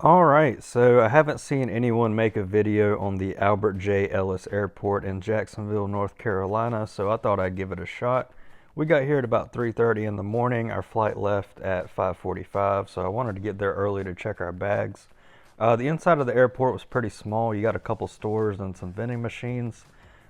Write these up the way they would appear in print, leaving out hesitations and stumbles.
Alright, so I haven't seen anyone make a video on the Albert J. Ellis Airport in Jacksonville, North Carolina, so I thought I'd give it a shot. We got here at about 3:30 in the morning. Our flight left at 5:45, so I wanted to get there early to check our bags. The inside of the airport was pretty small. You got a couple stores and some vending machines.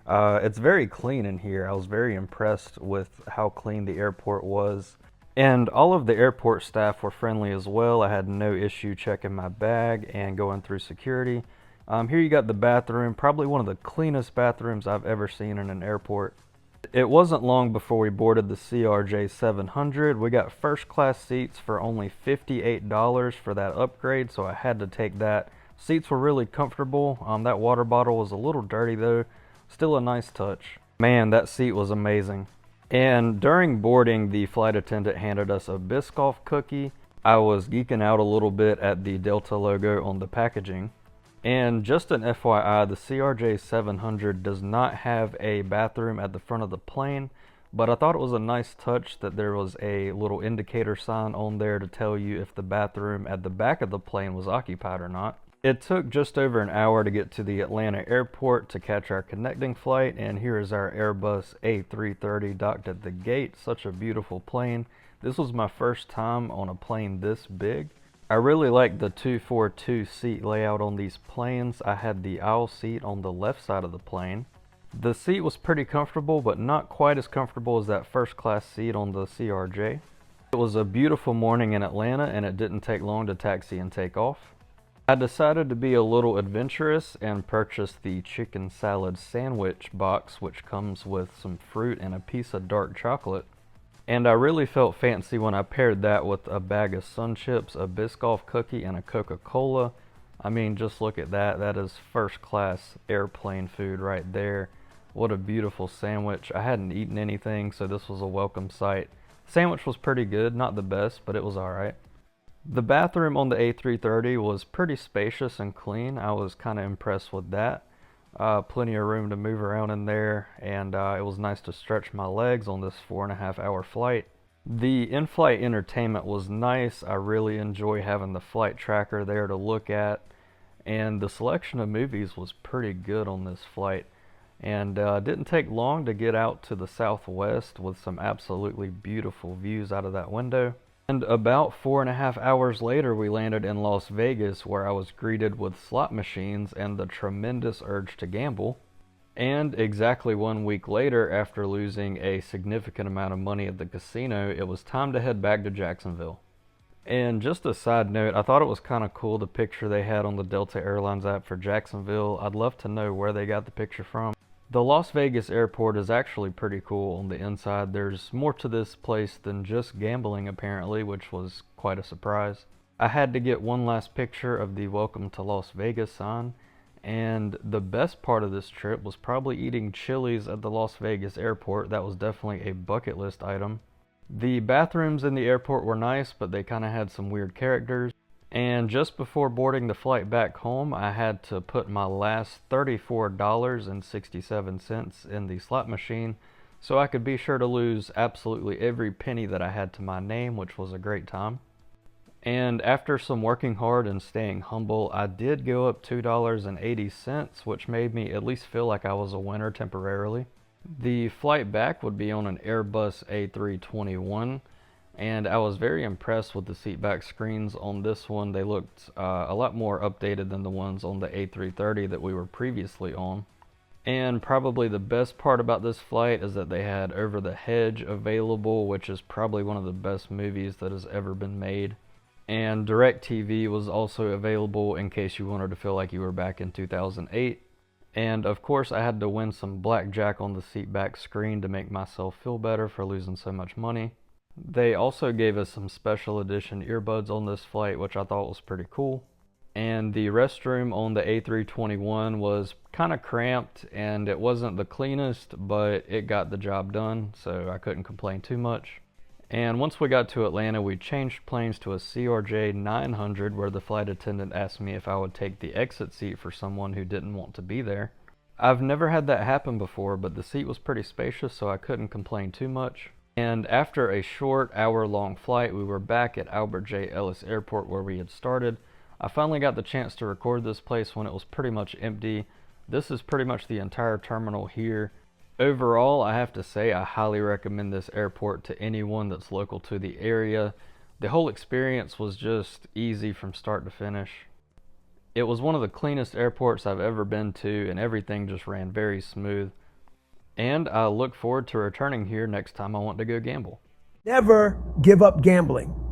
It's very clean in here. I was very impressed with how clean the airport was. And all of the airport staff were friendly as well. I had no issue checking my bag and going through security. Here you got the bathroom, probably one of the cleanest bathrooms I've ever seen in an airport. It wasn't long before we boarded the CRJ 700. We got first class seats for only $58 for that upgrade, so I had to take that. Seats were really comfortable. That water bottle was a little dirty though. Still a nice touch. Man, that seat was amazing. And during boarding, the flight attendant handed us a Biscoff cookie. I was geeking out a little bit at the Delta logo on the packaging. And just an FYI, the CRJ 700 does not have a bathroom at the front of the plane, but I thought it was a nice touch that there was a little indicator sign on there to tell you if the bathroom at the back of the plane was occupied or not. It took just over an hour to get to the Atlanta airport to catch our connecting flight, and here is our Airbus A330 docked at the gate. Such a beautiful plane. This was my first time on a plane this big. I really like the 242 seat layout on these planes. I had the aisle seat on the left side of the plane. The seat was pretty comfortable, but not quite as comfortable as that first class seat on the CRJ. It was a beautiful morning in Atlanta, and it didn't take long to taxi and take off. I decided to be a little adventurous and purchased the chicken salad sandwich box, which comes with some fruit and a piece of dark chocolate. And I really felt fancy when I paired that with a bag of Sun Chips, a Biscoff cookie, and a Coca-Cola. I mean, just look at that. That is first class airplane food right there. What a beautiful sandwich. I hadn't eaten anything, so this was a welcome sight. Sandwich was pretty good, not the best, but it was alright. The bathroom on the A330 was pretty spacious and clean. I was kind of impressed with that. Plenty of room to move around in there, and it was nice to stretch my legs on this 4.5 hour flight. The in-flight entertainment was nice. I really enjoy having the flight tracker there to look at, and the selection of movies was pretty good on this flight. And didn't take long to get out to the southwest with some absolutely beautiful views out of that window. And about 4.5 hours later, we landed in Las Vegas, where I was greeted with slot machines and the tremendous urge to gamble. And exactly 1 week later, after losing a significant amount of money at the casino, it was time to head back to Jacksonville. And just a side note, I thought it was kind of cool the picture they had on the Delta Airlines app for Jacksonville. I'd love to know where they got the picture from. The Las Vegas airport is actually pretty cool on the inside. There's more to this place than just gambling apparently, which was quite a surprise. I had to get one last picture of the Welcome to Las Vegas sign, and the best part of this trip was probably eating Chili's at the Las Vegas airport. That was definitely a bucket list item. The bathrooms in the airport were nice, but they kind of had some weird characters. And just before boarding the flight back home, I had to put my last $34.67 in the slot machine so I could be sure to lose absolutely every penny that I had to my name, which was a great time. And after some working hard and staying humble, I did go up $2.80, which made me at least feel like I was a winner temporarily. The flight back would be on an Airbus A321, and I was very impressed with the seatback screens on this one. They looked a lot more updated than the ones on the A330 that we were previously on. And probably the best part about this flight is that they had Over the Hedge available, which is probably one of the best movies that has ever been made. And DirecTV was also available in case you wanted to feel like you were back in 2008. And of course, I had to win some blackjack on the seatback screen to make myself feel better for losing so much money. They also gave us some special edition earbuds on this flight, which I thought was pretty cool. And the restroom on the A321 was kind of cramped, and it wasn't the cleanest, but it got the job done, so I couldn't complain too much. And once we got to Atlanta, we changed planes to a CRJ 900, where the flight attendant asked me if I would take the exit seat for someone who didn't want to be there. I've never had that happen before, but the seat was pretty spacious, so I couldn't complain too much. And after a short hour-long flight, we were back at Albert J. Ellis Airport where we had started. I finally got the chance to record this place when it was pretty much empty. This is pretty much the entire terminal here. Overall, I have to say I highly recommend this airport to anyone that's local to the area. The whole experience was just easy from start to finish. It was one of the cleanest airports I've ever been to, and everything just ran very smooth. And I look forward to returning here next time I want to go gamble. Never give up gambling.